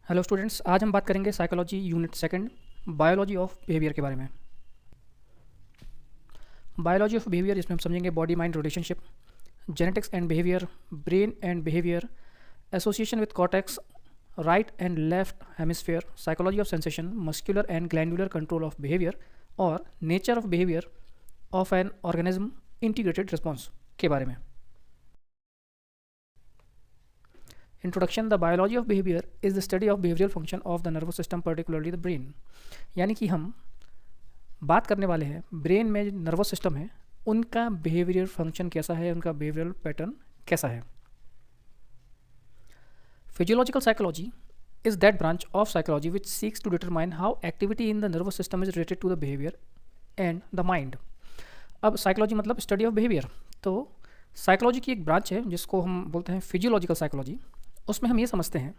Hello students, आज हम बात करेंगे psychology unit second biology of behaviour के बारे में। बायोलॉजी ऑफ बिहेवियर, इसमें हम समझेंगे body mind relationship, genetics and behaviour, brain and behaviour, association with cortex, right and left hemisphere, psychology of sensation, muscular and glandular control of behaviour और nature of behaviour of an organism integrated response के बारे में। Introduction. The biology of behaviour is the study of behavioural function of the nervous system, particularly the brain. यानी कि हम बात करने वाले हैं ब्रेन में नर्वस सिस्टम है, उनका बिहेवियरल फंक्शन कैसा है, उनका बिहेवियरल पैटर्न कैसा है। Physiological psychology is that branch of psychology which seeks to determine how activity in the nervous system is related to the behaviour and the mind. अब psychology मतलब study of behaviour, तो psychology की एक branch है जिसको हम बोलते हैं फिजियोलॉजिकल साइकोलॉजी। उसमें हम ये समझते हैं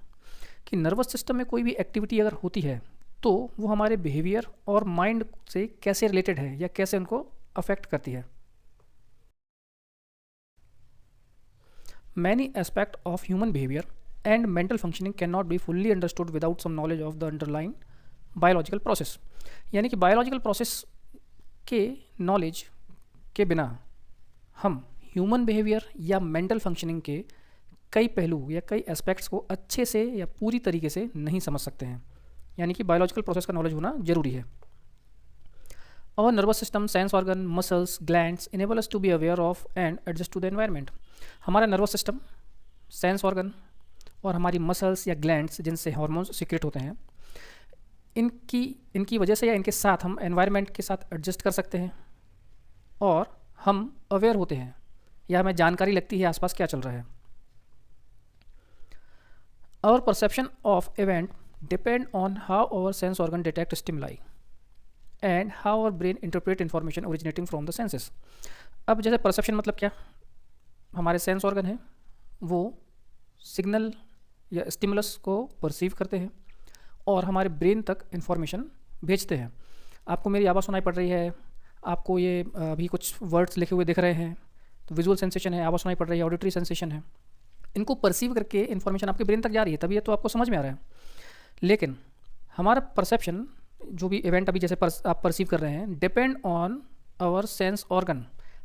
कि नर्वस सिस्टम में कोई भी एक्टिविटी अगर होती है तो वो हमारे बिहेवियर और माइंड से कैसे रिलेटेड है या कैसे उनको अफेक्ट करती है। Many aspect of human behaviour and mental functioning can not be fully understood without some knowledge of the underline biological process. यानी कि बायोलॉजिकल प्रोसेस के नॉलेज के बिना हम ह्यूमन बिहेवियर या मेंटल फंक्शनिंग के कई पहलू या कई एस्पेक्ट्स को अच्छे से या पूरी तरीके से नहीं समझ सकते हैं। यानी कि बायोलॉजिकल प्रोसेस का नॉलेज होना जरूरी है। और nervous system, sense organ, muscles, glands enable us to be aware of and adjust to the environment. हमारा नर्वस सिस्टम, सेंस ऑर्गन और हमारी मसल्स या ग्लैंड्स जिनसे हार्मोन्स सीक्रेट होते हैं, इनकी वजह से या इनके साथ हम एनवायरनमेंट के साथ एडजस्ट कर सकते हैं और हम अवेयर होते हैं या हमें जानकारी लगती है आसपास क्या चल रहा है। Our perception of event depend on how our sense organ detect stimuli and how our brain interpret information originating from the senses। अब जैसे परसेप्शन मतलब क्या, हमारे सेंस ऑर्गन है वो सिग्नल या स्टिमुलस को परसीव करते हैं और हमारे ब्रेन तक इंफॉर्मेशन भेजते हैं। आपको मेरी आवाज़ सुनाई पड़ रही है, आपको ये अभी कुछ वर्ड्स लिखे हुए दिख रहे हैं, तो विजुअल सेंसेशन है, आवाज़ सुनाई पड़ रही है, ऑडिटरी सेंसेशन है। इनको परसीव करके इन्फॉर्मेशन आपके ब्रेन तक जा रही है, तभी ये तो आपको समझ में आ रहा है। लेकिन हमारा परसेप्शन, जो भी इवेंट अभी जैसे आप परसीव कर रहे हैं, depend on our sense organ.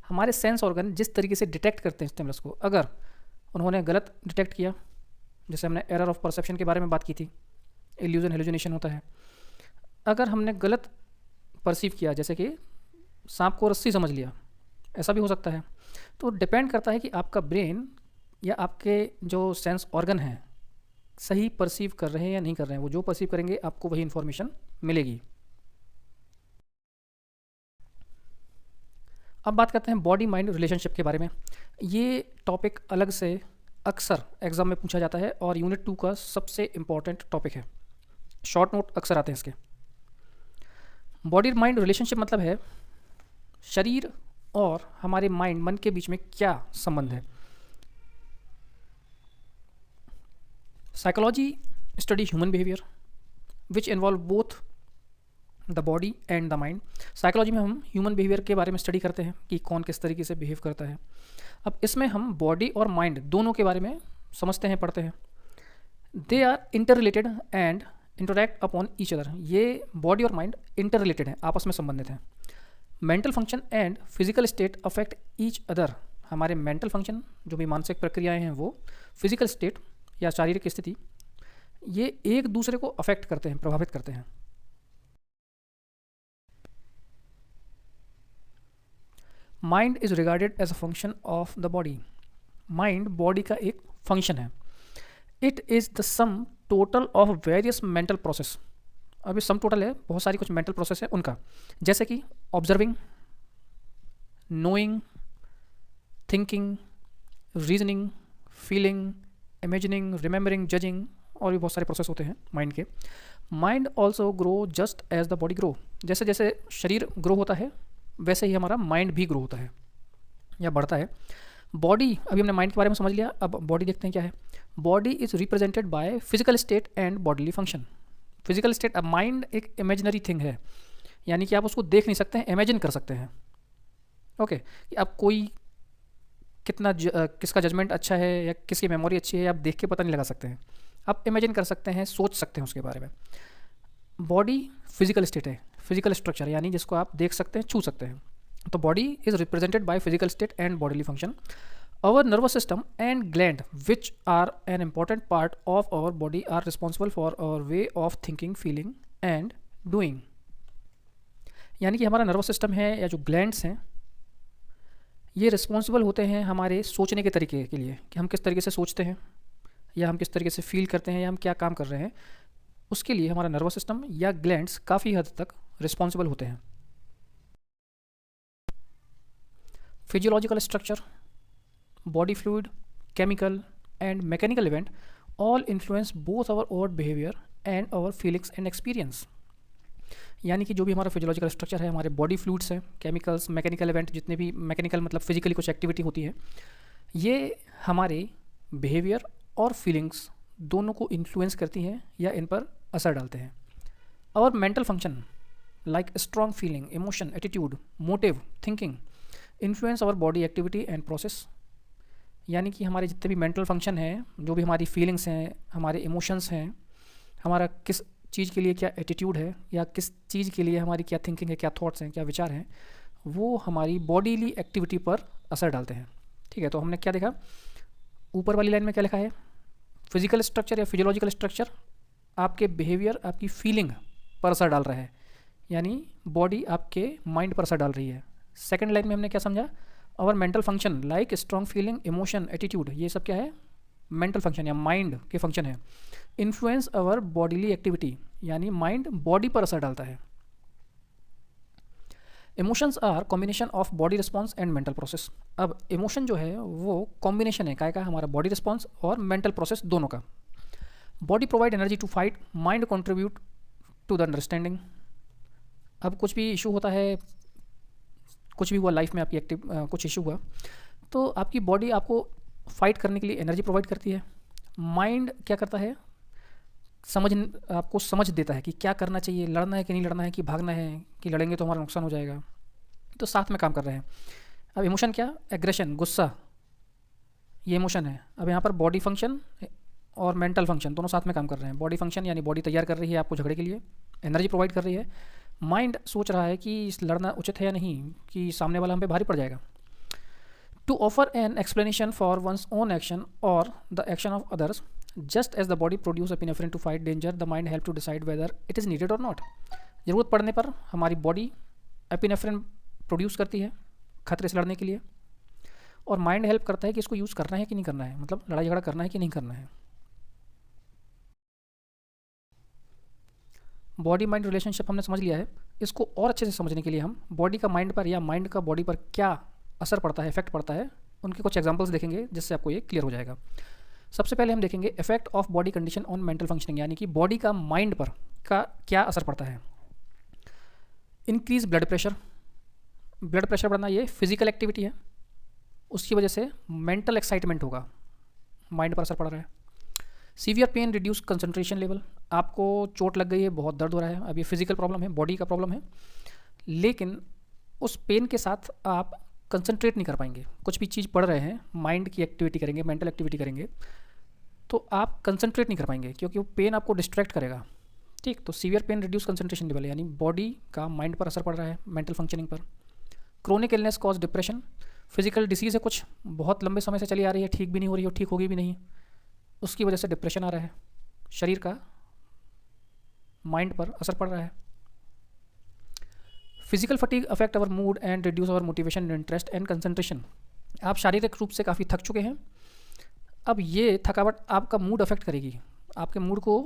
हमारे सेंस ऑर्गन जिस तरीके से डिटेक्ट करते हैं स्टिमुलस को, अगर उन्होंने गलत डिटेक्ट किया, जैसे हमने एरर ऑफ परसेप्शन के बारे में बात की थी, इल्यूजन हेलुसिनेशन होता है। अगर हमने गलत परसीव किया, जैसे कि सांप को रस्सी समझ लिया, ऐसा भी हो सकता है। तो डिपेंड करता है कि आपका ब्रेन या आपके जो सेंस ऑर्गन हैं सही परसीव कर रहे हैं या नहीं कर रहे हैं। वो जो परसीव करेंगे आपको वही इन्फॉर्मेशन मिलेगी। अब बात करते हैं बॉडी माइंड रिलेशनशिप के बारे में। ये टॉपिक अलग से अक्सर एग्जाम में पूछा जाता है और यूनिट 2 का सबसे इम्पॉर्टेंट टॉपिक है। शॉर्ट नोट अक्सर आते हैं इसके। बॉडी माइंड रिलेशनशिप मतलब है शरीर और हमारे माइंड, मन के बीच में क्या संबंध है। Psychology study human behavior which involve both the body and the mind। Psychology में हम ह्यूमन बिहेवियर के बारे में स्टडी करते हैं कि कौन किस तरीके से बिहेव करता है। अब इसमें हम बॉडी और माइंड दोनों के बारे में समझते हैं, पढ़ते हैं। They are inter related and interact upon each other. ये बॉडी और माइंड इंटर रिलेटेड हैं, आपस में संबंधित हैं। Mental function and physical state affect each other. हमारे मेंटल फंक्शन, जो भी मानसिक प्रक्रियाएँ हैं, वो फिजिकल स्टेट या शारीरिक स्थिति, ये एक दूसरे को अफेक्ट करते हैं, प्रभावित करते हैं। Mind is regarded as a function of the body. Mind body का एक फंक्शन है। It is the sum total of various mental process. अभी सम टोटल है, बहुत सारी कुछ मेंटल प्रोसेस है उनका, जैसे कि observing, knowing, thinking, reasoning, feeling, imagining, remembering, judging, और भी बहुत सारे प्रोसेस होते हैं माइंड के। Mind also grow just as the body grow. जैसे जैसे शरीर ग्रो होता है वैसे ही हमारा माइंड भी ग्रो होता है या बढ़ता है। बॉडी, अभी हमने माइंड के बारे में समझ लिया, अब बॉडी देखते हैं क्या है। Body is represented by physical state and bodily function. Physical state, अब माइंड एक इमेजिनरी थिंग है, यानी कि आप उसको देख नहीं सकते हैं, इमेजिन कर सकते हैं। ओके, अब कोई कितना किसका जजमेंट अच्छा है या किसकी मेमोरी अच्छी है, आप देख के पता नहीं लगा सकते हैं। आप इमेजिन कर सकते हैं, सोच सकते हैं उसके बारे में। बॉडी फिजिकल स्टेट है, फिजिकल स्ट्रक्चर यानी जिसको आप देख सकते हैं, छू सकते हैं। तो body is represented by physical state and bodily function. Our nervous system and gland, which are an important part of our body, are responsible for our way of thinking, feeling and doing. यानी कि हमारा nervous system है या जो glands हैं ये responsible होते हैं हमारे सोचने के तरीके के लिए, कि हम किस तरीके से सोचते हैं या हम किस तरीके से फील करते हैं या हम क्या काम कर रहे हैं, उसके लिए हमारा नर्वस सिस्टम या ग्लैंड्स काफ़ी हद तक रिस्पॉन्सिबल होते हैं। Physiological structure, body fluid, chemical and mechanical event all influence both our own behavior and our feelings and experience. यानी कि जो भी हमारा फिजियोलॉजिकल स्ट्रक्चर है, हमारे बॉडी फ्लूइड्स हैं, केमिकल्स, मैकेनिकल इवेंट, जितने भी मैकेनिकल मतलब फिजिकली कुछ एक्टिविटी होती है, ये हमारे बिहेवियर और फीलिंग्स दोनों को इन्फ्लुएंस करती हैं या इन पर असर डालते हैं। और mental function like strong feeling, emotion, attitude, motive, thinking influence our body activity and process. यानी कि हमारे जितने भी मेंटल फंक्शन हैं, जो भी हमारी फीलिंग्स हैं, हमारे इमोशंस हैं, हमारा किस चीज़ के लिए क्या एटीट्यूड है या किस चीज़ के लिए हमारी क्या थिंकिंग है, क्या थॉट्स हैं, क्या विचार हैं, वो हमारी बॉडीली एक्टिविटी पर असर डालते हैं। ठीक है, तो हमने क्या देखा, ऊपर वाली लाइन में क्या लिखा है, फिजिकल स्ट्रक्चर या फिजियोलॉजिकल स्ट्रक्चर आपके बिहेवियर, आपकी फीलिंग पर असर डाल रहा है, यानी बॉडी आपके माइंड पर असर डाल रही है। सेकेंड लाइन में हमने क्या समझा, और mental function like strong feeling, emotion, attitude, ये सब क्या है, मेंटल फंक्शन या माइंड के फंक्शन है। इन्फ्लुएंस अवर बॉडीली एक्टिविटी, यानी माइंड बॉडी पर असर डालता है। Emotions are combination of body response and mental process. अब इमोशन जो है वो कॉम्बिनेशन है, क्या का, हमारा बॉडी रिस्पॉन्स और मेंटल प्रोसेस दोनों का। Body provide energy to fight, mind contribute to the understanding. अब कुछ भी इशू होता है, कुछ भी हुआ लाइफ में आपकी कुछ इशू हुआ, तो आपकी बॉडी आपको फाइट करने के लिए एनर्जी प्रोवाइड करती है। माइंड क्या करता है, आपको समझ देता है कि क्या करना चाहिए, लड़ना है कि नहीं लड़ना है, कि भागना है, कि लड़ेंगे तो हमारा नुकसान हो जाएगा, तो साथ में काम कर रहे हैं। अब इमोशन क्या, एग्रेशन, गुस्सा, ये इमोशन है। अब यहाँ पर बॉडी फंक्शन और मेंटल फंक्शन दोनों साथ में काम कर रहे हैं। बॉडी फंक्शन यानी बॉडी तैयार कर रही है आपको झगड़े के लिए, एनर्जी प्रोवाइड कर रही है। माइंड सोच रहा है कि लड़ना उचित है या नहीं, कि सामने वाला हम पे भारी पड़ जाएगा। To offer an explanation for one's own action or the action of others, just as the body produce epinephrine to fight danger, the mind help to decide whether it is needed or not. ज़रूरत पड़ने पर हमारी body epinephrine produce करती है खतरे से लड़ने के लिए, और माइंड हेल्प करता है कि इसको यूज़ करना है कि नहीं करना है, मतलब लड़ाई झगड़ा करना है कि नहीं करना है। बॉडी माइंड रिलेशनशिप हमने समझ लिया है। इसको और अच्छे से समझने के लिए हम बॉडी का माइंड पर या माइंड का बॉडी पर क्या असर पड़ता है, इफेक्ट पड़ता है, उनके कुछ एग्जांपल्स देखेंगे जिससे आपको ये क्लियर हो जाएगा। सबसे पहले हम देखेंगे effect of body condition on mental functioning, यानी कि बॉडी का माइंड पर का क्या असर पड़ता है। Increase blood pressure, blood pressure बढ़ना ये फिजिकल एक्टिविटी है, उसकी वजह से मेंटल एक्साइटमेंट होगा, माइंड पर असर पड़ रहा है। Severe pain, reduce concentration level, आपको चोट लग गई है, बहुत दर्द हो रहा है, अब ये फिजिकल प्रॉब्लम है, बॉडी का प्रॉब्लम है, लेकिन उस पेन के साथ आप कंसंट्रेट नहीं कर पाएंगे। कुछ भी चीज़ पढ़ रहे हैं, माइंड की एक्टिविटी करेंगे, मेंटल एक्टिविटी करेंगे, तो आप कंसंट्रेट नहीं कर पाएंगे क्योंकि वो पेन आपको डिस्ट्रैक्ट करेगा। ठीक, तो severe pain, reduce concentration level, यानी बॉडी का माइंड पर असर पड़ रहा है, मेंटल फंक्शनिंग पर। Chronic illness cause depression, physical disease है कुछ, बहुत लंबे समय से चली आ रही है, ठीक भी नहीं हो रही है, ठीक होगी भी नहीं, उसकी वजह से डिप्रेशन आ रहा है, शरीर का माइंड पर असर पड़ रहा है। Physical fatigue affect our mood and reduce our motivation, interest and concentration. आप शारीरिक रूप से काफ़ी थक चुके हैं, अब ये थकावट आपका मूड अफेक्ट करेगी, आपके मूड को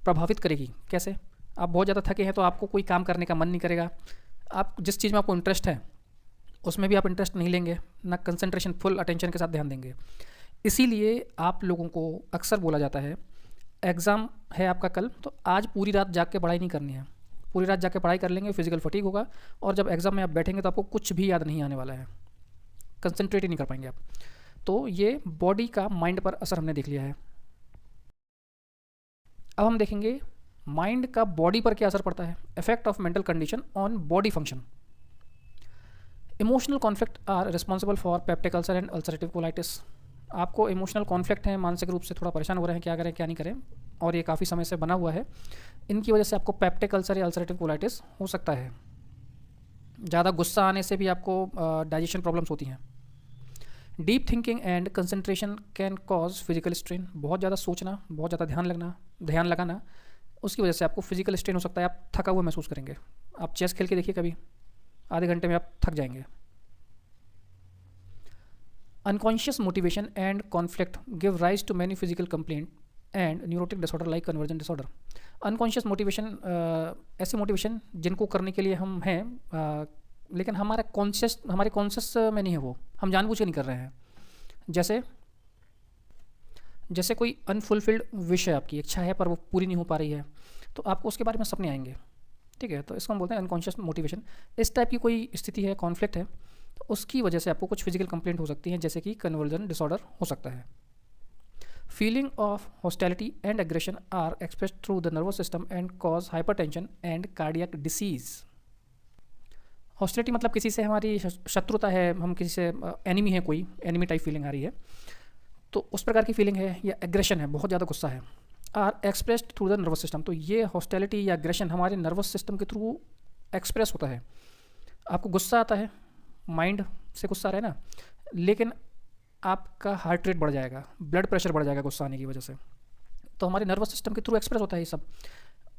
प्रभावित करेगी। कैसे, आप बहुत ज़्यादा थके हैं तो आपको कोई काम करने का मन नहीं करेगा, आप जिस चीज़ में आपको इंटरेस्ट है उसमें भी आप इंटरेस्ट नहीं लेंगे, ना कंसंट्रेशन फुल अटेंशन के साथ ध्यान देंगे। इसीलिए आप लोगों को अक्सर बोला जाता है, एग्ज़ाम है आपका कल, तो आज पूरी रात जाग के पढ़ाई नहीं करनी है, पूरी रात जाके पढ़ाई कर लेंगे, फिजिकल फटीग होगा, और जब एग्ज़ाम में आप बैठेंगे तो आपको कुछ भी याद नहीं आने वाला है, कंसंट्रेट ही नहीं कर पाएंगे आप। तो ये बॉडी का माइंड पर असर हमने देख लिया है। अब हम देखेंगे माइंड का बॉडी पर क्या असर पड़ता है, effect of mental condition on body function. Emotional conflict are responsible for peptic ulcer and ulcerative colitis. आपको इमोशनल कॉन्फ्लिक्ट है, मानसिक रूप से थोड़ा परेशान हो रहे हैं, क्या करें क्या नहीं करें, और ये काफ़ी समय से बना हुआ है, इनकी वजह से आपको पेप्टिक अल्सर या अल्सरेटिव कोलाइटिस हो सकता है। ज़्यादा गुस्सा आने से भी आपको डाइजेशन प्रॉब्लम्स होती हैं। Deep thinking and concentration can cause physical strain. बहुत ज़्यादा सोचना, बहुत ज़्यादा ध्यान लगाना, उसकी वजह से आपको फिजिकल स्ट्रेन हो सकता है, आप थका हुआ महसूस करेंगे। आप चेस खेल के देखिए कभी, आधे घंटे में आप थक जाएंगे। Unconscious motivation and conflict give rise to many physical complaint and neurotic disorder like conversion disorder. Unconscious motivation ऐसी मोटिवेशन जिनको करने के लिए हम हैं, लेकिन हमारे कॉन्शियस में नहीं है, वो हम जानबूझ के नहीं कर रहे हैं। जैसे कोई अनफुलफिल्ड विश है, आपकी इच्छा है पर वो पूरी नहीं हो पा रही है, तो आपको उसके बारे में सपने आएंगे। ठीक है, तो इसको हम बोलते हैं अनकॉन्शियस मोटिवेशन। इस टाइप की कोई स्थिति है, कॉन्फ्लिक्ट है, तो उसकी वजह से आपको कुछ फिजिकल कंप्लेंट हो सकती हैं, जैसे कि कन्वर्जन डिसऑर्डर हो सकता है। Feeling of hostility and aggression are expressed through the nervous system and cause hypertension and cardiac disease. Hostility मतलब किसी से हमारी शत्रुता है, हम किसी से एनिमी है, कोई एनिमी टाइप फीलिंग आ रही है, तो उस प्रकार की फीलिंग है, या एग्रेशन है, बहुत ज़्यादा गुस्सा है, are expressed through the nervous system. तो ये हॉस्टिलिटी या एग्रेशन हमारे नर्वस सिस्टम के थ्रू एक्सप्रेस होता है। आपको गुस्सा आता है, माइंड से गुस्सा आ रहा है ना, लेकिन आपका हार्ट रेट बढ़ जाएगा, ब्लड प्रेशर बढ़ जाएगा गुस्सा आने की वजह से, तो हमारे नर्वस सिस्टम के थ्रू एक्सप्रेस होता है ये सब।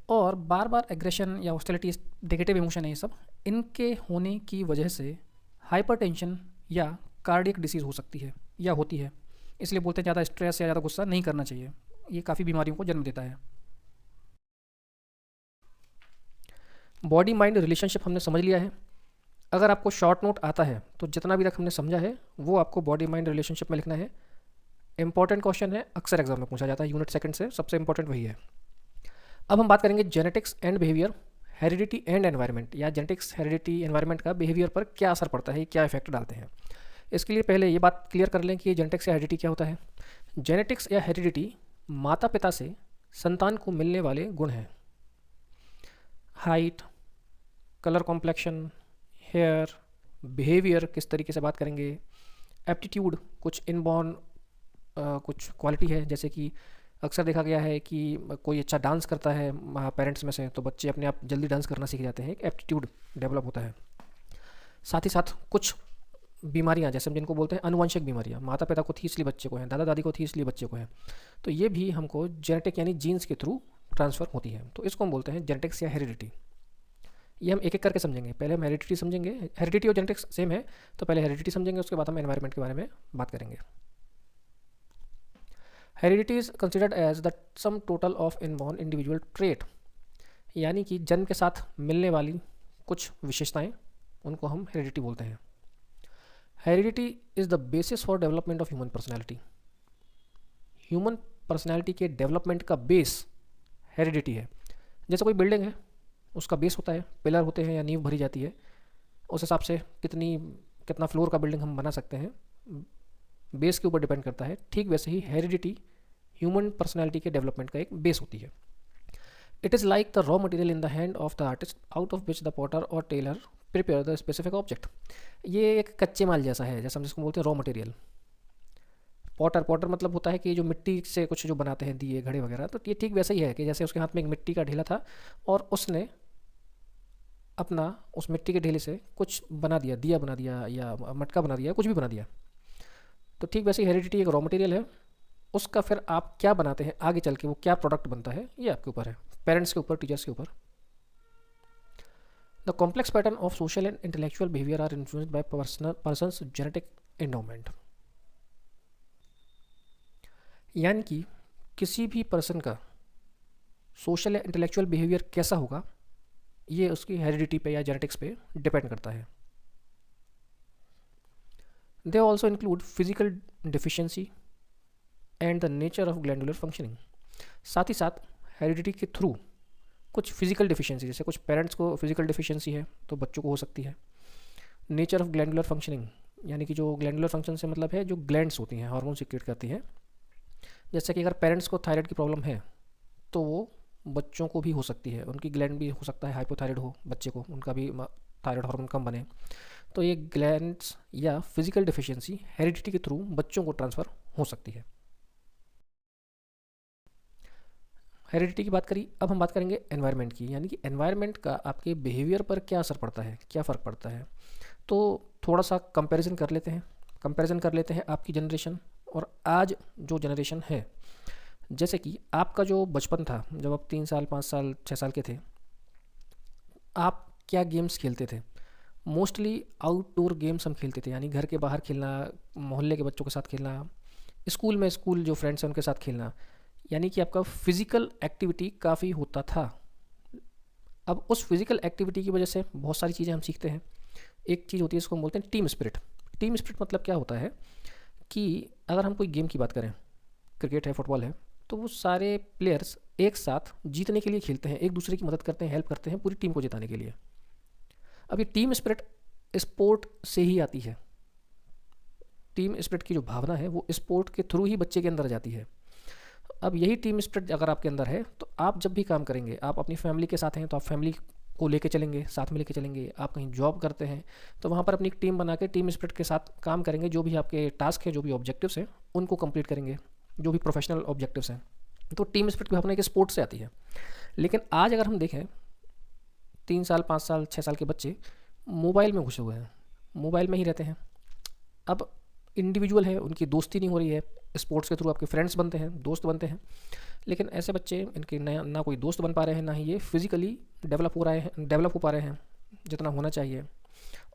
और बार बार एग्रेशन या हॉस्टिलिटी, नेगेटिव इमोशन है ये सब, इनके होने की वजह से हाइपरटेंशन या कार्डियक डिसीज़ हो सकती है या होती है। इसलिए बोलते हैं ज़्यादा स्ट्रेस या ज़्यादा गुस्सा नहीं करना चाहिए, ये काफ़ी बीमारियों को जन्म देता है। बॉडी माइंड रिलेशनशिप हमने समझ लिया है। अगर आपको शॉर्ट नोट आता है तो जितना भी तक हमने समझा है वो आपको बॉडी माइंड रिलेशनशिप में लिखना है। इंपॉर्टेंट क्वेश्चन है, अक्सर एग्जाम में पूछा जाता है, यूनिट सेकंड से सबसे इंपॉर्टेंट वही है। अब हम बात करेंगे genetics and behaviour, heredity and environment, या जेनेटिक्स, हेरिडिटी, एनवायरनमेंट का बिहेवियर पर क्या असर पड़ता है, क्या इफेक्ट डालते हैं। इसके लिए पहले ये बात क्लियर कर लें कि जेनेटिक्स या हेरिडिटी क्या होता है। जेनेटिक्स या हेरिडिटी माता पिता से संतान को मिलने वाले गुण हैं। Height, colour complexion, hair, behaviour, किस तरीके से बात करेंगे, एप्टीट्यूड, कुछ इनबॉर्न कुछ क्वालिटी है, जैसे कि अक्सर देखा गया है कि कोई अच्छा डांस करता है पेरेंट्स में से, तो बच्चे अपने आप जल्दी डांस करना सीख जाते हैं, एक एप्टीट्यूड डेवलप होता है। साथ ही साथ कुछ बीमारियां, जैसे हम जिनको बोलते हैं अनुवांशिक बीमारियां, माता पिता को थी इसलिए बच्चे को है, दादा दादी को थी इसलिए बच्चे को है, तो ये भी हमको जेनेटिक यानी जीन्स के थ्रू ट्रांसफ़र होती है, तो इसको हम बोलते हैं जेनेटिक्स या हेरिडिटी। ये हम एक एक करके समझेंगे। पहले हम हेरिडिटी समझेंगे, हेरिडिटी और जेनेटिक्स सेम है, तो पहले हेरिडिटी समझेंगे, उसके बाद हम एनवायरनमेंट के बारे में बात करेंगे। Heredity is considered as the sum total of inborn individual trait, यानी कि जन्म के साथ मिलने वाली कुछ विशेषताएं, उनको हम हेरिडिटी बोलते हैं। Heredity is the basis for development of human personality. Human personality के डेवलपमेंट का बेस हेरिडिटी है। जैसे कोई बिल्डिंग है, उसका बेस होता है, पिलर होते हैं या नींव भरी जाती है, उस हिसाब से कितना फ्लोर का बिल्डिंग हम बना सकते हैं, बेस के ऊपर डिपेंड करता है। ठीक वैसे ही हेरिडिटी ह्यूमन पर्सनैलिटी के डेवलपमेंट का एक बेस होती है। It is like the raw material in the hand of the artist out of which the potter or tailor prepare the specific object. ये एक कच्चे माल जैसा है, जैसे हम जिसको बोलते हैं रॉ मटेरियल। पॉटर मतलब होता है कि जो मिट्टी से कुछ जो बनाते हैं, दिए, घड़े वगैरह, तो ये ठीक वैसा ही है कि जैसे उसके हाथ में एक मिट्टी का ढेला था और उसने अपना उस मिट्टी के ढेले से कुछ बना दिया, दिया बना दिया या मटका बना दिया, कुछ भी बना दिया। तो ठीक वैसे हेरिडिटी एक रॉ मटेरियल है, उसका फिर आप क्या बनाते हैं आगे चल के, वो क्या प्रोडक्ट बनता है, ये आपके ऊपर है, पेरेंट्स के ऊपर, टीचर्स के ऊपर। The complex pattern of social and intellectual behaviour are influenced by persons genetic endowment. यानी कि किसी भी पर्सन का सोशल या इंटेलेक्चुअल बिहेवियर कैसा होगा, ये उसकी हेरिडिटी पे या जेनेटिक्स पे डिपेंड करता है। They also include physical deficiency and the nature of glandular functioning. साथ ही साथ हेरिडिटी के थ्रू कुछ फिजिकल डिफिशियंसी, जैसे कुछ पेरेंट्स को फिजिकल डिफिशियंसी है तो बच्चों को हो सकती है। नेचर ऑफ ग्लैंडुलर फंक्शनिंग, यानी कि जो ग्लैंडुलर फंक्शन से मतलब है जो ग्लैंड्स होती हैं, हार्मोन सीक्रेट करती हैं। जैसे कि अगर पेरेंट्स को थायराइड की प्रॉब्लम है तो वो बच्चों को भी हो सकती है, उनकी ग्लैंड भी हो सकता है हाइपोथायराइड हो बच्चे को, उनका भी थायराइड हार्मोन कम बने, तो ये ग्लैंड्स या फिजिकल डिफिशियंसी हेरिडिटी के थ्रू बच्चों को ट्रांसफ़र हो सकती है। हेरिडिटी की बात करी, अब हम बात करेंगे एनवायरनमेंट की, यानी कि एनवायरनमेंट का आपके बिहेवियर पर क्या असर पड़ता है, क्या फ़र्क पड़ता है। तो थोड़ा सा कंपैरिजन कर लेते हैं, आपकी जनरेशन और आज जो जनरेशन है। जैसे कि आपका जो बचपन था, जब आप 3 साल 5 साल 6 साल के थे, आप क्या गेम्स खेलते थे? मोस्टली आउटडोर गेम्स हम खेलते थे, यानी घर के बाहर खेलना, मोहल्ले के बच्चों के साथ खेलना, स्कूल जो फ्रेंड्स हैं उनके साथ खेलना, यानी कि आपका फिज़िकल एक्टिविटी काफ़ी होता था। अब उस फिज़िकल एक्टिविटी की वजह से बहुत सारी चीज़ें हम सीखते हैं। एक चीज़ होती है, इसको हम बोलते हैं टीम स्पिरिट। टीम स्पिरिट मतलब क्या होता है कि अगर हम कोई गेम की बात करें, क्रिकेट है, फुटबॉल है, तो वो सारे प्लेयर्स एक साथ जीतने के लिए खेलते हैं, एक दूसरे की मदद करते हैं, हेल्प करते हैं पूरी टीम को जिताने के लिए। अब ये टीम स्पिरिट स्पोर्ट से ही आती है। टीम स्पिरिट की जो भावना है वो स्पोर्ट के थ्रू ही बच्चे के अंदर जाती है। अब यही टीम स्पिरिट अगर आपके अंदर है तो आप जब भी काम करेंगे, आप अपनी फैमिली के साथ हैं तो आप फैमिली को लेके चलेंगे, साथ में लेके चलेंगे। आप कहीं जॉब करते हैं तो वहाँ पर अपनी एक टीम बना के टीम स्पिरिट के साथ काम करेंगे, जो भी आपके टास्क है, जो भी ऑब्जेक्टिव्स हैं उनको कंप्लीट करेंगे, जो भी प्रोफेशनल ऑब्जेक्टिव्स हैं। तो टीम स्पिरिट की भावना एक स्पोर्ट से आती है। लेकिन आज अगर हम देखें, 3 साल 5 साल 6 साल के बच्चे मोबाइल में घुसे हुए हैं, मोबाइल में ही रहते हैं। अब इंडिविजुअल है, उनकी दोस्ती नहीं हो रही है, स्पोर्ट्स के थ्रू आपके फ्रेंड्स बनते हैं, दोस्त बनते हैं, लेकिन ऐसे बच्चे, इनके ना कोई दोस्त बन पा रहे हैं, ना ही ये फिज़िकली डेवलप हो पा रहे हैं जितना होना चाहिए।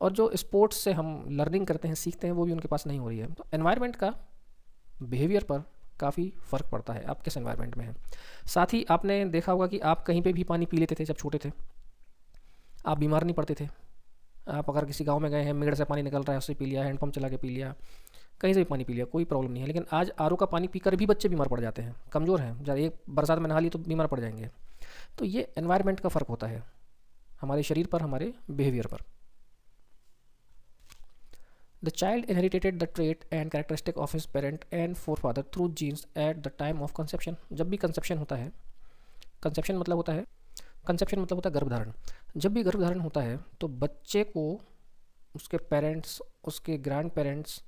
और जो स्पोर्ट्स से हम लर्निंग करते हैं, सीखते हैं, वो भी उनके पास नहीं हो रही है। तो एनवायरनमेंट का बिहेवियर पर काफ़ी फ़र्क पड़ता है, आप किस एनवायरनमेंट में हैं। साथ ही आपने देखा होगा कि आप कहीं पे भी पानी पी लेते थे जब छोटे थे, आप बीमार नहीं पड़ते थे। आप अगर किसी गांव में गए हैं, मेड़ से पानी निकल रहा है, उससे पी लिया, हैंडपम्प चला के पी लिया, कहीं से भी पानी पी लिया, कोई प्रॉब्लम नहीं है। लेकिन आज आरओ का पानी पीकर भी बच्चे बीमार पड़ जाते हैं, कमज़ोर हैं, ज़रा एक बरसात में नहा ली तो बीमार पड़ जाएंगे। तो ये एनवायरनमेंट का फ़र्क होता है हमारे शरीर पर, हमारे बिहेवियर पर। The child inherited the trait and characteristic of his parent and forefather through genes at the time of conception. जब भी कंसेप्शन होता है, कंसेप्शन मतलब होता है गर्भधारण। जब भी गर्भधारण होता है तो बच्चे को उसके पेरेंट्स, उसके ग्रैंड पेरेंट्स,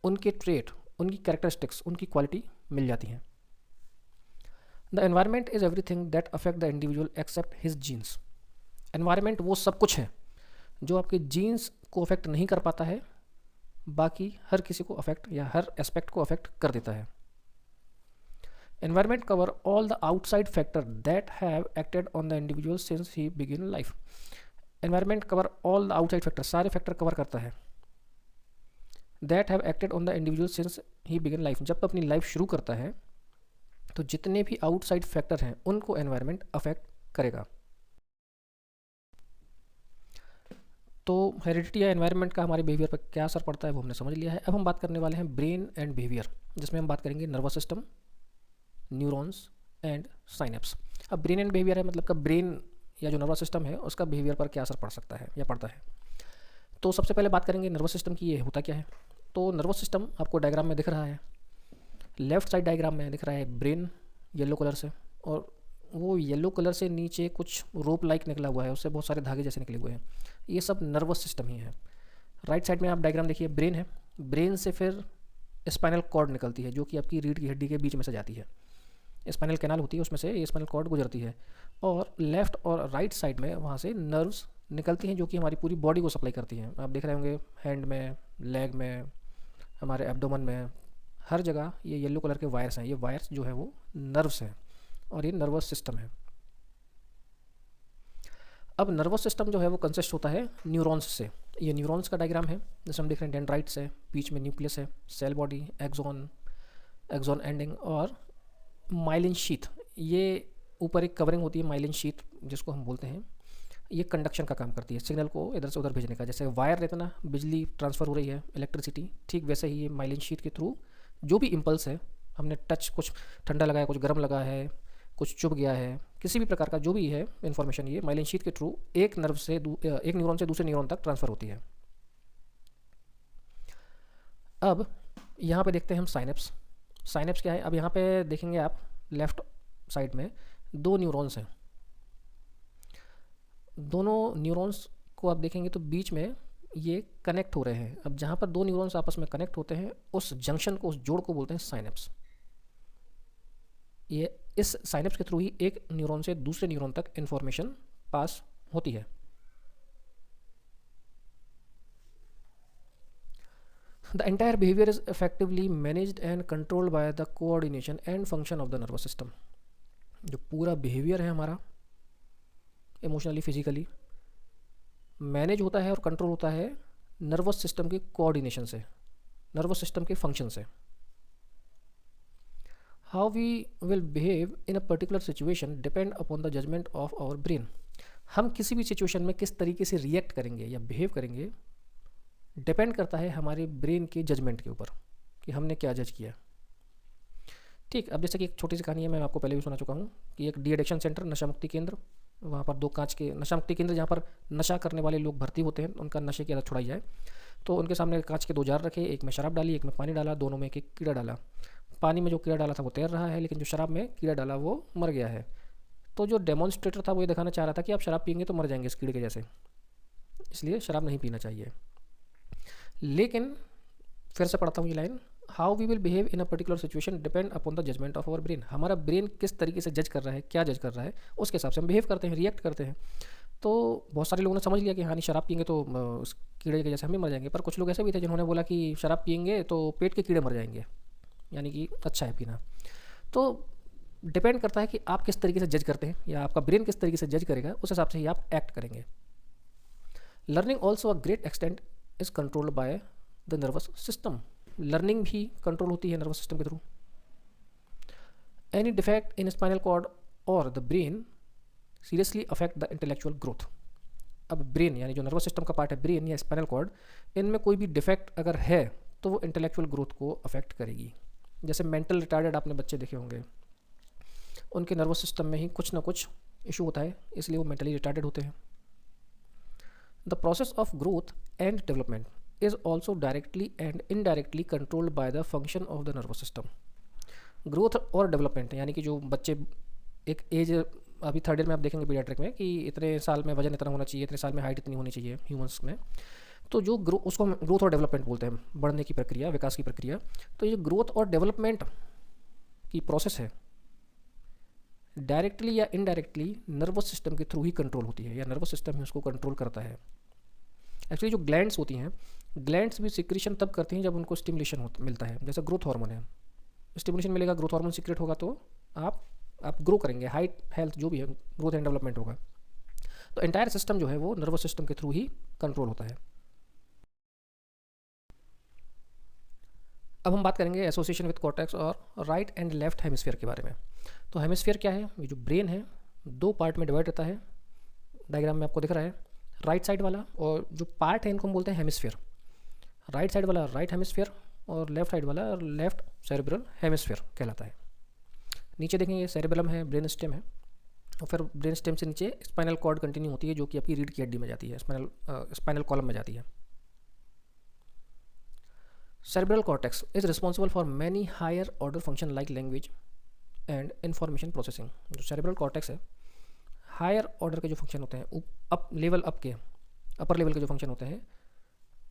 उनके ट्रेट, उनकी कैरेक्टरिस्टिक्स, उनकी क्वालिटी मिल जाती हैं। The environment is everything that affect the individual except his genes. Environment वो सब कुछ है जो आपके जीन्स को अफेक्ट नहीं कर पाता है, बाकी हर किसी को अफेक्ट या हर एस्पेक्ट को अफेक्ट कर देता है। Environment cover all the outside factor that have acted on the individual since he began life. Environment cover all the outside factor, सारे फैक्टर कवर करता है। That have acted on the individual since he began life. जब अपनी life शुरू करता है तो जितने भी आउटसाइड फैक्टर हैं उनको एनवायरनमेंट अफेक्ट करेगा। तो हेरिडिटी या एनवायरनमेंट का हमारे बिहेवियर पर क्या असर पड़ता है वो हमने समझ लिया है। अब हम बात करने वाले हैं ब्रेन एंड बिहेवियर, जिसमें हम बात करेंगे nervous system, neurons and synapse. अब ब्रेन एंड बिहेवियर है, मतलब का ब्रेन या जो नर्वस सिस्टम है उसका बिहेवियर पर क्या असर पड़ सकता है या पड़ता है। तो सबसे पहले बात करेंगे नर्वस सिस्टम की, ये होता क्या है। तो नर्वस सिस्टम आपको डायग्राम में दिख रहा है, लेफ्ट साइड डायग्राम में दिख रहा है ब्रेन येलो कलर से, और वो येलो कलर से नीचे कुछ रोप लाइक निकला हुआ है, उससे बहुत सारे धागे जैसे निकले हुए हैं, ये सब नर्वस सिस्टम ही है। राइट साइड में आप डायग्राम देखिए, ब्रेन है, ब्रेन से फिर स्पाइनल कॉर्ड निकलती है जो कि आपकी रीढ़ की हड्डी के बीच में से जाती है, स्पाइनल कैनाल होती है, उसमें से ये स्पाइनल कॉर्ड गुजरती है, और लेफ़्ट और राइट साइड में वहाँ से नर्व्स निकलती हैं जो कि हमारी पूरी बॉडी को सप्लाई करती हैं। आप देख रहे होंगे हैंड में, लेग में, हमारे एब्डोमन में, हर जगह ये येलो कलर के वायर्स हैं। ये वायर्स जो है वो नर्व्स हैं और ये नर्वस सिस्टम है। अब नर्वस सिस्टम जो है वो कंसिस्ट होता है न्यूरॉन्स से। ये न्यूरॉन्स का डायग्राम है, जैसे हम देख रहे हैं डेंड्राइट्स है, बीच में न्यूक्लियस है, सेल बॉडी, एक्सॉन एंडिंग और माइलिन शीथ। ये ऊपर एक कवरिंग होती है माइलिन शीथ जिसको हम बोलते हैं, ये कंडक्शन का काम करती है, सिग्नल को इधर से उधर भेजने का। जैसे वायर रहता ना, बिजली ट्रांसफ़र हो रही है, इलेक्ट्रिसिटी, ठीक वैसे ही ये माइलिन शीथ के थ्रू जो भी इम्पल्स है, हमने टच, कुछ ठंडा लगा है, कुछ गर्म लगा है, कुछ चुभ गया है, किसी भी प्रकार का जो भी है इन्फॉर्मेशन, ये माइलिन शीथ के थ्रू एक न्यूरॉन से दूसरे न्यूरॉन तक ट्रांसफ़र होती है। अब यहाँ पे देखते हैं हम साइनेप्स। साइनेप्स क्या है, अब यहाँ पे देखेंगे आप लेफ़्ट साइड में 2 न्यूरॉन्स हैं। दोनों न्यूरॉन्स को आप देखेंगे तो बीच में ये कनेक्ट हो रहे हैं। अब जहाँ पर दो न्यूरॉन्स आपस में कनेक्ट होते हैं उस जंक्शन को, उस जोड़ को बोलते हैं साइनेप्स। ये इस साइनेप्स के थ्रू ही एक न्यूरॉन से दूसरे न्यूरॉन तक इंफॉर्मेशन पास होती है। The entire behaviour is effectively managed and controlled by the coordination and function of the nervous system. जो पूरा बिहेवियर है हमारा इमोशनली फिजिकली मैनेज होता है और कंट्रोल होता है नर्वस सिस्टम के कोऑर्डिनेशन से, नर्वस सिस्टम के फंक्शन से। How we will behave in a particular situation depend upon the judgement of our brain. हम किसी भी सिचुएशन में किस तरीके से रिएक्ट करेंगे या बिहेव करेंगे डिपेंड करता है हमारे ब्रेन के जजमेंट के ऊपर कि हमने क्या जज किया। ठीक, अब जैसे कि एक छोटी सी कहानी है, मैं आपको पहले भी सुना चुका हूँ कि एक डी एडिक्शन सेंटर, नशा मुक्ति केंद्र, वहाँ पर दो कांच के नशा मुक्ति केंद्र जहाँ पर नशा करने वाले लोग भर्ती होते हैं, उनका नशे की आदत छुड़ाई जाए। तो उनके सामने कांच के दो जार रखे, एक में शराब डाली, एक में पानी डाला, दोनों में एक एक कीड़ा डाला। पानी में जो कीड़ा डाला था वो तैर रहा है, लेकिन जो शराब में कीड़ा डाला वो मर गया है। तो जो डेमोन्स्ट्रेटर था वो ये दिखाना चाह रहा था कि आप शराब पियेंगे तो मर जाएंगे इस कीड़े के जैसे, इसलिए शराब नहीं पीना चाहिए। लेकिन फिर से पढ़ता हूँ ये line, how we will behave in a particular situation depend upon the judgement of our brain. हमारा ब्रेन किस तरीके से जज कर रहा है, क्या जज कर रहा है, उसके हिसाब से हम बिहेव करते हैं, रिएक्ट करते हैं। तो बहुत सारे लोगों ने समझ लिया कि हाँ नहीं शराब पियेंगे तो उस कीड़े के जैसे हम भी मर जाएंगे, पर कुछ लोग ऐसे भी थे जिन्होंने बोला कि शराब पियेंगे तो पेट के कीड़े मर जाएंगे, यानी कि अच्छा है पीना। तो डिपेंड करता है कि आप किस तरीके से जज करते हैं या आपका ब्रेन किस तरीके से जज करेगा, उस हिसाब से ही आप एक्ट करेंगे। Learning also a great extent is controlled by the nervous system. Learning भी कंट्रोल होती है नर्वस सिस्टम के through. Any defect in spinal cord or the brain seriously affect the intellectual growth. अब ब्रेन यानी जो nervous system का part है, brain या स्पाइनल कॉर्ड, इनमें कोई भी डिफेक्ट अगर है तो वो इंटेलेक्चुअल ग्रोथ को अफेक्ट करेगी। जैसे मेंटल रिटार्डेड आपने बच्चे देखे होंगे, उनके नर्वस सिस्टम में ही कुछ ना कुछ इशू होता है, इसलिए वो मेंटली रिटार्डेड होते हैं। The process of growth and development is also directly and indirectly controlled by the function of the nervous system। Growth और डेवलपमेंट यानी कि जो बच्चे एक एज, अभी थर्ड ईयर में आप देखेंगे पीडियाट्रिक में कि इतने साल में वजन इतना होना चाहिए, इतने साल में हाइट इतनी होनी चाहिए ह्यूमंस में। तो जो उसको हम ग्रोथ और डेवलपमेंट बोलते हैं, बढ़ने की प्रक्रिया, विकास की प्रक्रिया। तो ये ग्रोथ और डेवलपमेंट की प्रोसेस है डायरेक्टली या इनडायरेक्टली नर्वस सिस्टम के थ्रू ही कंट्रोल होती है, या नर्वस सिस्टम ही उसको कंट्रोल करता है। एक्चुअली जो ग्लैंड्स होती हैं, ग्लैंड्स भी सिक्रीशन तब करती हैं जब उनको स्टिमुलेशन मिलता है। जैसे ग्रोथ हार्मोन है, स्टिमुलेशन मिलेगा, ग्रोथ हार्मोन सीक्रेट होगा तो आप ग्रो करेंगे, हाइट हेल्थ जो भी है, ग्रोथ एंड डेवलपमेंट होगा। तो एंटायर सिस्टम जो है वो नर्वस सिस्टम के थ्रू ही कंट्रोल होता है। अब हम बात करेंगे एसोसिएशन विद कॉर्टेक्स और राइट एंड लेफ्ट हेमिस्फीयर के बारे में। तो हेमिस्फीयर क्या है? ये जो ब्रेन है दो पार्ट में डिवाइड रहता है, डायग्राम में आपको दिख रहा है। राइट साइड वाला और जो पार्ट है इनको हम बोलते हैं हेमिस्फीयर। राइट साइड वाला राइट हेमिस्फीयर और लेफ्ट साइड वाला लेफ्ट सेरेब्रल हेमिस्फीयर कहलाता है। नीचे देखेंगे सेरेबेलम है, ब्रेन स्टेम है, और फिर ब्रेन स्टेम से नीचे स्पाइनल कॉर्ड कंटिन्यू होती है जो कि आपकी रीढ़ की हड्डी में जाती है, स्पाइनल कॉलम में जाती है। Cerebral cortex is responsible for many higher order function like language and information processing. जो सेरेब्रल कॉर्टेक्स है, हायर ऑर्डर के जो फंक्शन होते हैं, अपर लेवल के जो फंक्शन होते हैं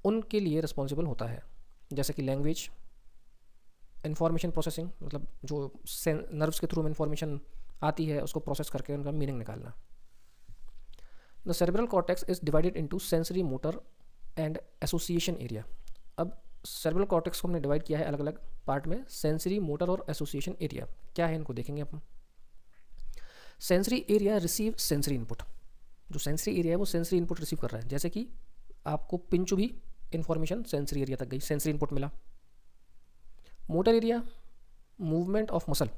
उनके लिए रिस्पॉन्सिबल होता है। जैसे कि लैंग्वेज, इंफॉर्मेशन प्रोसेसिंग, मतलब जो नर्व्स के थ्रू में इंफॉर्मेशन आती है उसको प्रोसेस करके उनका मीनिंग निकालना। The cerebral cortex is divided into sensory, motor and association area. अब सेरेब्रल कॉर्टेक्स को हमने डिवाइड किया है अलग अलग पार्ट में, सेंसरी, मोटर और एसोसिएशन एरिया। क्या है इनको देखेंगे अपन। Sensory area receive sensory input. जो सेंसरी एरिया है वो सेंसरी इनपुट रिसीव कर रहा है। जैसे कि आपको पिंचू भी इन्फॉर्मेशन सेंसरी एरिया तक गई, सेंसरी इनपुट मिला। Motor area, movement of muscle,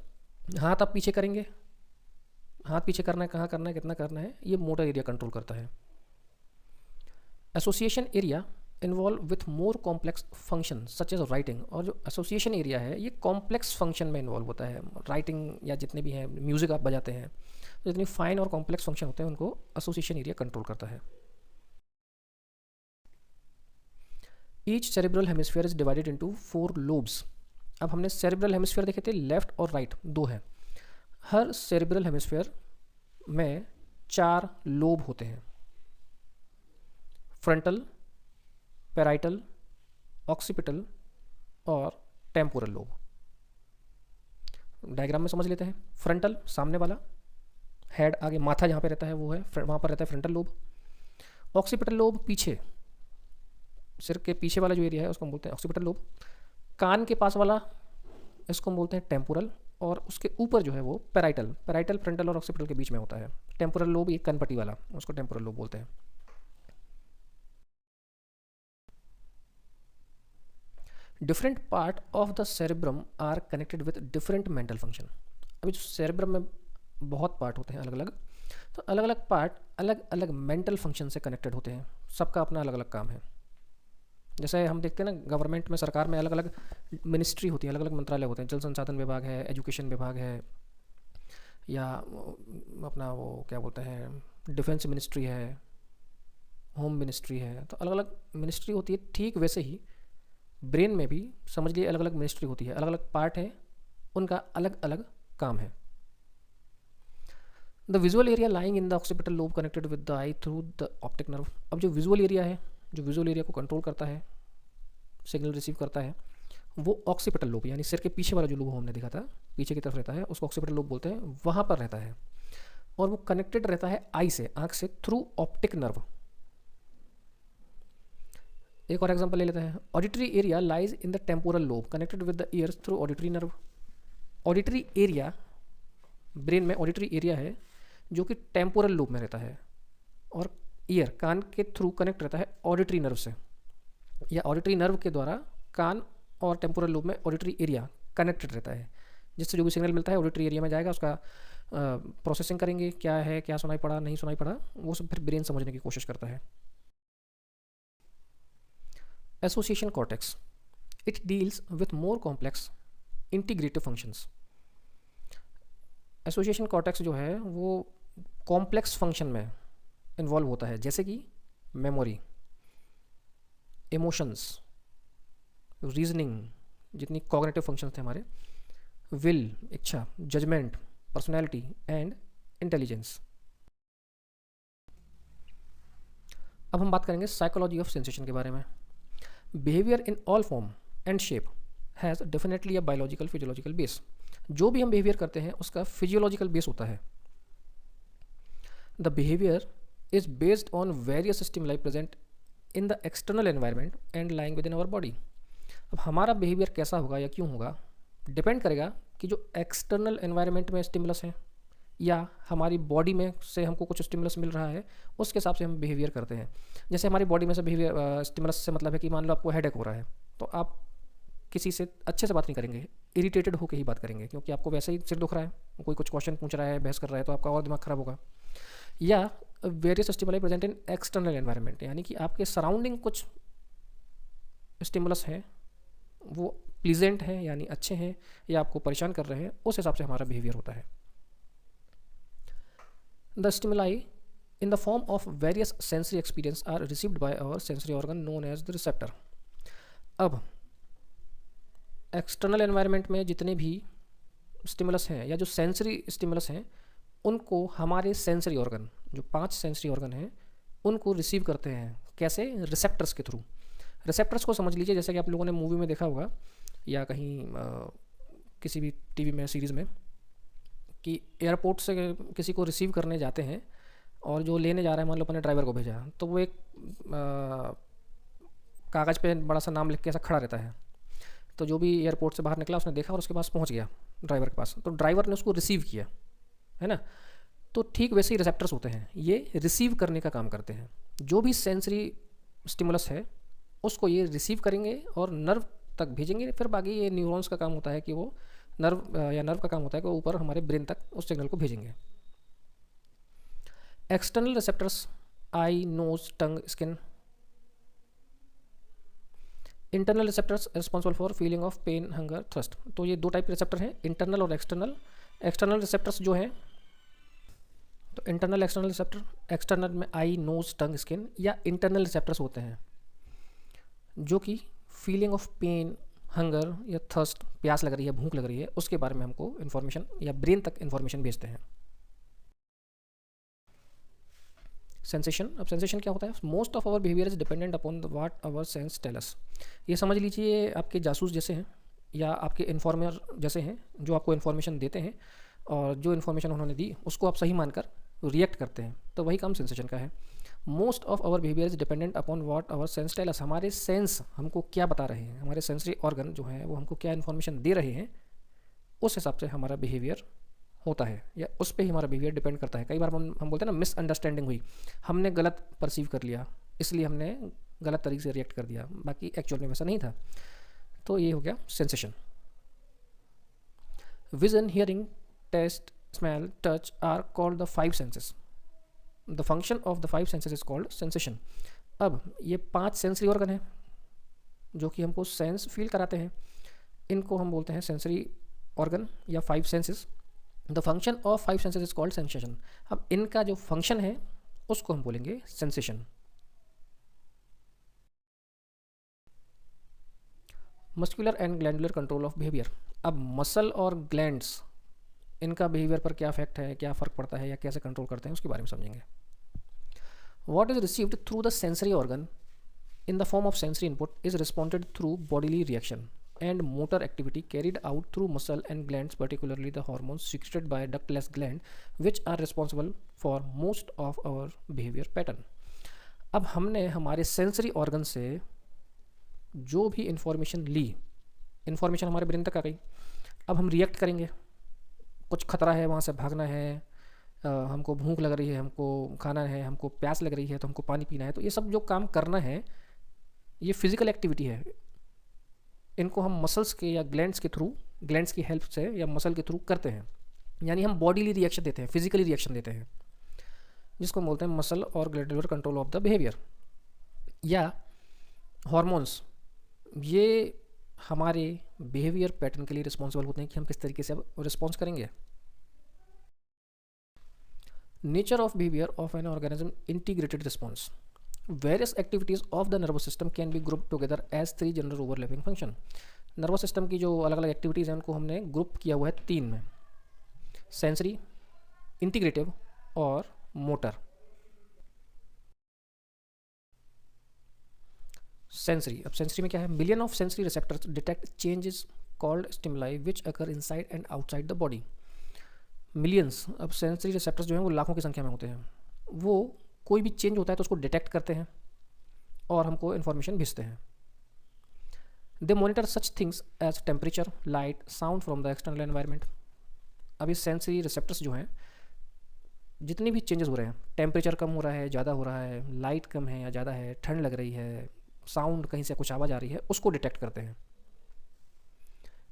हाथ आप पीछे करेंगे, हाथ पीछे करना है, कहाँ करना है, कितना करना है, ये मोटर एरिया कंट्रोल करता है। Association area involve with more complex function such as writing. और जो एसोसिएशन एरिया है ये कॉम्प्लेक्स फंक्शन में इन्वॉल्व होता है। राइटिंग या जितने भी हैं, म्यूजिक आप बजाते हैं, तो जितनी फाइन और कॉम्प्लेक्स फंक्शन होते हैं उनको एसोसिएशन एरिया कंट्रोल करता है। Each cerebral hemisphere is divided into 4 lobes. अब हमने सेरेब्रल हेमिस्फीयर देखे थे, लेफ्ट और राइट दो है। हर सेरेब्रल हेमिस्फीयर में 4 लोब होते हैं। फ्रंटल, पैराइटल, ऑक्सीपिटल और टेम्पोरल लोब। डायग्राम में समझ लेते हैं। फ्रंटल सामने वाला, हेड आगे, माथा जहाँ पे रहता है वो है, वहाँ पर रहता है फ्रंटल लोब। ऑक्सीपिटल लोब पीछे, सिर के पीछे वाला जो एरिया है उसको हम बोलते हैं ऑक्सीपिटल लोब। कान के पास वाला इसको हम बोलते हैं टेम्पोरल, और उसके ऊपर जो है वो पैराइटल। पैराइटल फ्रंटल और ऑक्सीपिटल के बीच में होता है। टेम्पोरल लोब ये कनपट्टी वाला, उसको टेम्पोरल लोब बोलते हैं। Different part of the cerebrum are connected with different mental function. अभी जो सेरेब्रम में बहुत पार्ट होते हैं अलग अलग, तो अलग अलग पार्ट अलग अलग मेंटल फंक्शन से कनेक्टेड होते हैं। सबका अपना अलग अलग काम है। जैसे हम देखते हैं ना, गवर्नमेंट में, सरकार में अलग अलग मिनिस्ट्री होती है, अलग अलग मंत्रालय होते हैं। जल संसाधन विभाग है, एजुकेशन विभाग है, या अपना वो क्या बोलते हैं, डिफेंस मिनिस्ट्री है, होम मिनिस्ट्री है। तो अलग अलग मिनिस्ट्री होती है। ठीक वैसे ही ब्रेन में भी समझ लिए अलग अलग मिनिस्ट्री होती है, अलग अलग पार्ट है, उनका अलग अलग काम है। The visual area lying in the occipital lobe connected with the I through the optic nerve. अब जो विजुअल एरिया है, जो विजुअल एरिया को कंट्रोल करता है, सिग्नल रिसीव करता है, वो ऑक्सीपिटल लोब, यानी सिर के पीछे वाला जो लोब हमने देखा था, पीछे की तरफ रहता है, उसको ऑक्सीपिटल लोब बोलते हैं। वहाँ पर रहता है और वो कनेक्टेड रहता है आई से, आँख से, थ्रू ऑप्टिक नर्व। एक और एग्जांपल ले लेते हैं। Auditory area lies in the temporal lobe connected with the years through auditory nerve. Auditory area, brain में ऑडिटरी एरिया है जो कि टेम्पोरल लोब में रहता है, और ईयर, कान के थ्रू कनेक्ट रहता है ऑडिटरी नर्व से, या ऑडिटरी नर्व के द्वारा कान और टेम्पोरल लोब में ऑडिटरी एरिया कनेक्टेड रहता है, जिससे जो भी सिग्नल मिलता है ऑडिटरी एरिया में जाएगा, उसका प्रोसेसिंग करेंगे, क्या है, क्या सुनाई पड़ा, नहीं सुनाई पड़ा, वो सब फिर ब्रेन समझने की कोशिश करता है। Association cortex, it deals with more complex integrative functions. Association cortex जो है वो कॉम्प्लेक्स फंक्शन में इन्वॉल्व होता है, जैसे कि मेमोरी, इमोशंस, रीजनिंग, जितनी कॉग्निटिव फंक्शंस थे हमारे, विल, इच्छा, जजमेंट, पर्सनैलिटी एंड इंटेलिजेंस। अब हम बात करेंगे साइकोलॉजी ऑफ सेंसेशन के बारे में। Behaviour in all form and shape has definitely a biological physiological base. जो भी हम बिहेवियर करते हैं उसका फिजियोलॉजिकल बेस होता है। The behaviour is based on various stimuli present in the external environment and lying within our body. अब हमारा बिहेवियर कैसा होगा या क्यों होगा, डिपेंड करेगा कि जो एक्सटर्नल एनवायरनमेंट में स्टिमुलस है या हमारी बॉडी में से हमको कुछ स्टिमुलस मिल रहा है, उसके हिसाब से हम बिहेवियर करते हैं। जैसे हमारी बॉडी में से बिहेवियर, स्टिमुलस से मतलब है कि मान लो आपको हेडेक हो रहा है, तो आप किसी से अच्छे से बात नहीं करेंगे, इरिटेटेड होकर ही बात करेंगे, क्योंकि आपको वैसे ही सिर दुख रहा है, कोई कुछ क्वेश्चन पूछ रहा है, बहस कर रहा है, तो आपका और दिमाग खराब होगा। या वेरियस स्टिमुलाई प्रेजेंट इन एक्सटर्नल एनवायरनमेंट, यानी कि आपके सराउंडिंग कुछ स्टिमुलस हैं, वो प्लीजेंट हैं यानी अच्छे हैं, या आपको परेशान कर रहे हैं, उस हिसाब से हमारा बिहेवियर होता है। The stimuli in the form of various sensory experience are received by our sensory organ known as the receptor। अब एक्सटर्नल एनवायरनमेंट में जितने भी स्टिमुलस हैं या जो सेंसरी स्टिमुलस हैं, उनको हमारे सेंसरी ऑर्गन, जो 5 सेंसरी ऑर्गन हैं, उनको रिसीव करते हैं। कैसे? रिसेप्टर्स के थ्रू। रिसेप्टर्स को समझ लीजिए जैसे कि आप लोगों ने मूवी में देखा होगा या कहीं किसी भी टीवी में, सीरीज़ में, कि एयरपोर्ट से किसी को रिसीव करने जाते हैं और जो लेने जा रहा है, मान लो अपने ड्राइवर को भेजा, तो वो एक कागज़ पे बड़ा सा नाम लिख के ऐसा खड़ा रहता है। तो जो भी एयरपोर्ट से बाहर निकला उसने देखा और उसके पास पहुंच गया ड्राइवर के पास, तो ड्राइवर ने उसको रिसीव किया, है ना। तो ठीक वैसे ही रिसेप्टर्स होते हैं, ये रिसीव करने का काम करते हैं। जो भी सेंसरी स्टिमुलस है उसको ये रिसीव करेंगे और नर्व तक भेजेंगे। फिर बाकी ये न्यूरॉन्स का काम होता है कि वो नर्व का काम होता है कि वो ऊपर हमारे ब्रेन तक उस सिग्नल को भेजेंगे। External receptors, eye, nose, tongue, skin. Internal receptors responsible for feeling of pain, hunger, thirst. तो ये 2 टाइप के रिसेप्टर हैं, इंटरनल और एक्सटर्नल। एक्सटर्नल रिसेप्टर्स जो हैं, तो इंटरनल, एक्सटर्नल रिसेप्टर, एक्सटर्नल में आई, नोज, टंग, स्किन, या इंटरनल रिसेप्टर्स होते हैं जो कि फीलिंग ऑफ पेन, हंगर या थर्स्ट, प्यास लग रही है, भूख लग रही है, उसके बारे में हमको इन्फॉर्मेशन या ब्रेन तक इन्फॉर्मेशन भेजते हैं। सेंसेशन, अब सेंसेशन क्या होता है? Most of our behaviour is dependent upon what our sense tell us. ये समझ लीजिए आपके जासूस जैसे हैं या आपके इन्फॉर्मर जैसे हैं, जो आपको इन्फॉर्मेशन देते हैं और जो इन्फॉर्मेशन उन्होंने दी उसको आप सही मानकर रिएक्ट करते हैं, तो वही काम सेंसेशन का है। Most of our behaviour is dependent upon what our sense tell us. हमारे सेंस हमको क्या बता रहे हैं, हमारे सेंसरी ऑर्गन जो हैं वो हमको क्या इन्फॉर्मेशन दे रहे हैं, उस हिसाब से हमारा बिहेवियर होता है या उस पर ही हमारा बिहेवियर डिपेंड करता है। कई बार हम बोलते हैं ना, मिसअंडरस्टैंडिंग हुई, हमने गलत परसीव कर लिया इसलिए हमने गलत तरीके से रिएक्ट कर दिया, बाकी एक्चुअल में वैसा नहीं था। तो ये हो गया sensation. Vision, hearing, taste, smell, touch are called the five senses. The function of the five senses is called sensation. अब ये 5 सेंसरी ऑर्गन हैं जो कि हमको सेंस फील कराते हैं, इनको हम बोलते हैं सेंसरी ऑर्गन या 5 senses. The function of 5 senses is called sensation. अब इनका जो फंक्शन है उसको हम बोलेंगे sensation. Muscular and glandular control of behaviour. अब मसल और ग्लैंड्स, इनका बिहेवियर पर क्या इफेक्ट है, क्या फ़र्क पड़ता है या कैसे कंट्रोल करते हैं, उसके बारे में समझेंगे। What is received through the sensory organ in the form of sensory input is responded through bodily reaction and motor activity carried out through muscle and glands, particularly the hormones secreted by ductless gland, which are responsible for most of our behavior pattern. अब हमने हमारे sensory organ से जो भी information ली, information हमारे brain तक आ गई, अब हम रिएक्ट करेंगे। कुछ खतरा है, वहाँ से भागना है, हमको भूख लग रही है, हमको खाना है, हमको प्यास लग रही है तो हमको पानी पीना है, तो ये सब जो काम करना है ये फिजिकल एक्टिविटी है। इनको हम मसल्स के या ग्लैंड्स के थ्रू, ग्लैंड्स की हेल्प से या मसल के थ्रू करते हैं, यानी हम बॉडीली रिएक्शन देते हैं, फिजिकली रिएक्शन देते हैं, जिसको हम बोलते हैं मसल और glandular control of the behaviour. या हार्मोन्स, ये हमारे बिहेवियर पैटर्न के लिए रिस्पॉन्सिबल होते हैं कि हम किस तरीके से अब रिस्पॉन्स करेंगे। Nature of behaviour of an organism integrated response. Various activities of the nervous system can be grouped together as 3 general overlapping function. Nervous system की जो अलग अलग एक्टिविटीज़ हैं उनको हमने ग्रुप किया हुआ है 3 में, सेंसरी, इंटीग्रेटिव और मोटर। सेंसरी, अब सेंसरी में क्या है? Million of sensory receptors detect changes called stimuli which occur inside and outside the body. Millions, अब सेंसरी रिसेप्टर्स जो हैं वो लाखों की संख्या में होते हैं, वो कोई भी चेंज होता है तो उसको डिटेक्ट करते हैं और हमको इन्फॉर्मेशन भेजते हैं। They monitor such things as temperature, light, sound from the external environment. अब ये सेंसरी रिसेप्टर्स जो हैं, जितने भी चेंजेस हो रहे हैं, टेम्परेचर कम हो रहा है, ज़्यादा हो रहा है, लाइट कम है या ज़्यादा है, ठंड लग रही है, साउंड कहीं से कुछ आवाज़ आ रही है, उसको डिटेक्ट करते हैं।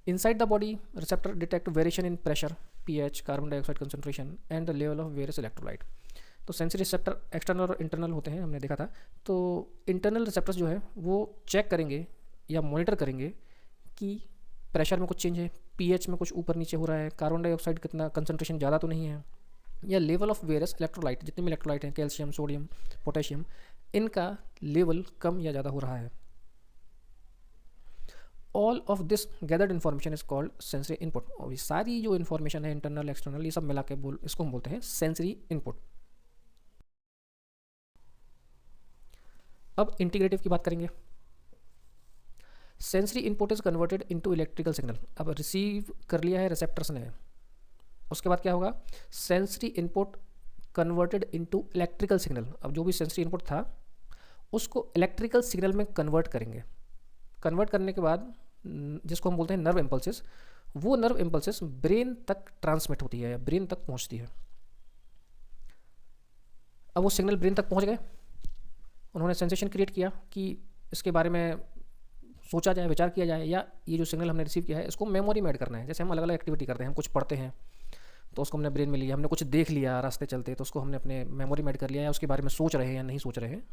Inside the body receptor detect variation in pressure, pH, carbon dioxide concentration and the level of various electrolyte. तो सेंसरी रिसेप्टर एक्सटर्नल और इंटरनल होते हैं, हमने देखा था। तो इंटरनल रिसेप्टर्स जो है वो चेक करेंगे या मॉनिटर करेंगे कि प्रेशर में कुछ चेंज है, pH में कुछ ऊपर नीचे हो रहा है, कार्बन डाइऑक्साइड कितना कंसनट्रेशन ज़्यादा तो नहीं है, या लेवल ऑफ वेरियस इलेक्ट्रोलाइट, जितने भी इलेक्ट्रोलाइट हैं, कैल्शियम, सोडियम, पोटेशियम, इनका लेवल कम या ज़्यादा हो रहा है। All of this gathered information is called sensory input. और ये सारी जो इन्फॉर्मेशन है, इंटरनल एक्सटर्नल, ये सब मिला के इसको हम बोलते हैं सेंसरी इनपुट। अब इंटीग्रेटिव की बात करेंगे। Sensory input is converted into electrical signal. अब रिसीव कर लिया है रिसेप्टर्स ने, उसके बाद क्या होगा? Sensory input converted into electrical signal. अब जो भी सेंसरी इनपुट था उसको इलेक्ट्रिकल सिग्नल में कन्वर्ट करेंगे। कन्वर्ट करने के बाद जिसको हम बोलते हैं नर्व इम्पल्सेस, वो नर्व इम्पल्सेस ब्रेन तक ट्रांसमिट होती है या ब्रेन तक पहुंचती है। अब वो सिग्नल ब्रेन तक पहुंच गए, उन्होंने सेंसेशन क्रिएट किया कि इसके बारे में सोचा जाए, विचार किया जाए, या ये जो सिग्नल हमने रिसीव किया है इसको मेमोरी में ऐड करना है। जैसे हम अलग अलग एक्टिविटी करते हैं, हम कुछ पढ़ते हैं तो उसको हमने ब्रेन में लिया, हमने कुछ देख लिया रास्ते चलते तो उसको हमने अपने मेमोरी में ऐड कर लिया, या उसके बारे में सोच रहे हैं या नहीं सोच रहे हैं।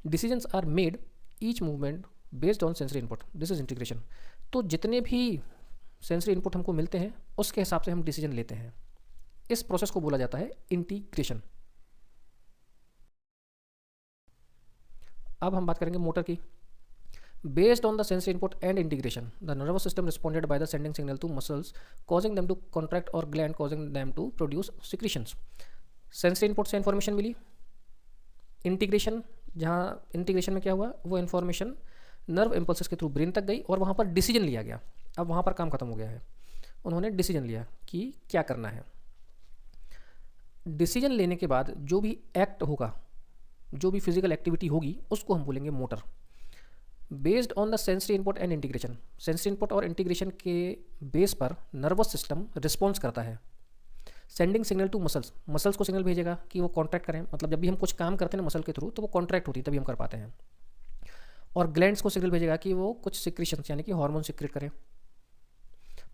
Decisions are made each movement based on sensory input, this is integration. तो जितने भी सेंसरी इनपुट हमको मिलते हैं उसके हिसाब से हम डिसीजन लेते हैं। इस प्रोसेस को बोला जाता है इंटीग्रेशन। अब हम बात करेंगे मोटर की। Based on the sensory input and integration, the nervous system responded by the sending signal to muscles, causing them to contract, or gland causing them to produce secretions. Sensory input से information मिली, integration, जहाँ integration में क्या हुआ, वो information nerve impulses के through brain तक गई और वहाँ पर डिसीजन लिया गया। अब वहाँ पर काम खत्म हो गया है, उन्होंने डिसीजन लिया कि क्या करना है। डिसीजन लेने के बाद जो भी एक्ट होगा, जो भी फिजिकल एक्टिविटी होगी, उसको हम बोलेंगे motor. Based on the sensory input and integration, sensory input और इंटीग्रेशन के बेस पर नर्वस सिस्टम रिस्पॉन्स करता है, sending signal to muscles, muscles को सिग्नल भेजेगा कि वो कॉन्ट्रैक्ट करें, मतलब जब भी हम कुछ काम करते हैं ना मसल के थ्रू, तो वो कॉन्ट्रैक्ट होती है तभी हम कर पाते हैं। और ग्लैंड्स को सिग्नल भेजेगा कि वो कुछ सिक्रीशंस यानी कि हार्मोन सिक्रेट करें।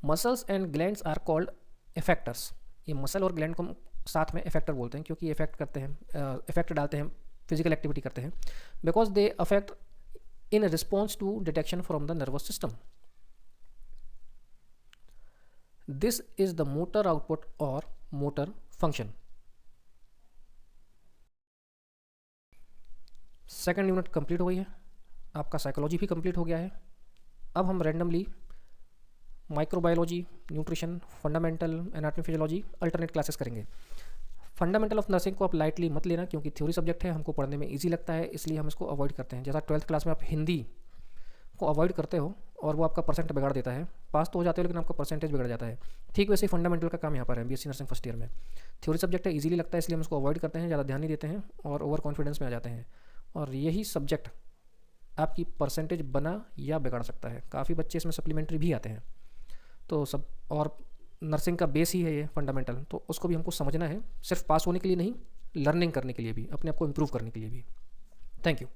Muscles and glands are called effectors. ये मसल और ग्लैंड को हम साथ में इफेक्टर बोलते हैं क्योंकि इफेक्ट करते हैं, इफेक्ट डालते हैं, फिजिकल एक्टिविटी करते हैं, because they affect in response to detection from the nervous system. This is the motor output or motor function. Second unit complete हो गई है, आपका साइकोलॉजी भी कंप्लीट हो गया है। अब हम randomly microbiology, nutrition, fundamental, anatomy, physiology alternate classes करेंगे। फंडामेंटल ऑफ नर्सिंग को आप लाइटली मत लेना क्योंकि थ्योरी सब्जेक्ट है, हमको पढ़ने में इजी लगता है, इसलिए हम इसको अवॉइड करते हैं। जैसा 12th क्लास में आप हिंदी को अवॉइड करते हो और वो आपका परसेंट बिगाड़ देता है, पास तो हो जाते हो लेकिन आपका परसेंटेज बिगड़ जाता है, ठीक वैसे ही फंडामेंटल का काम यहाँ पर है बीएससी नर्सिंग फर्स्ट ईयर में। थ्योरी सब्जेक्ट है, इजीली लगता है, इसलिए हम इसको अवॉइड करते हैं, ज़्यादा ध्यान नहीं देते हैं और ओवर कॉन्फिडेंस में आ जाते हैं। और यही सब्जेक्ट आपकी परसेंटेज बना या बिगाड़ सकता है। काफ़ी बच्चे इसमें सप्लीमेंट्री भी आते हैं, तो सब, और नर्सिंग का बेस ही है ये फंडामेंटल, तो उसको भी हमको समझना है, सिर्फ पास होने के लिए नहीं, लर्निंग करने के लिए भी, अपने आप को इम्प्रूव करने के लिए भी। Thank you.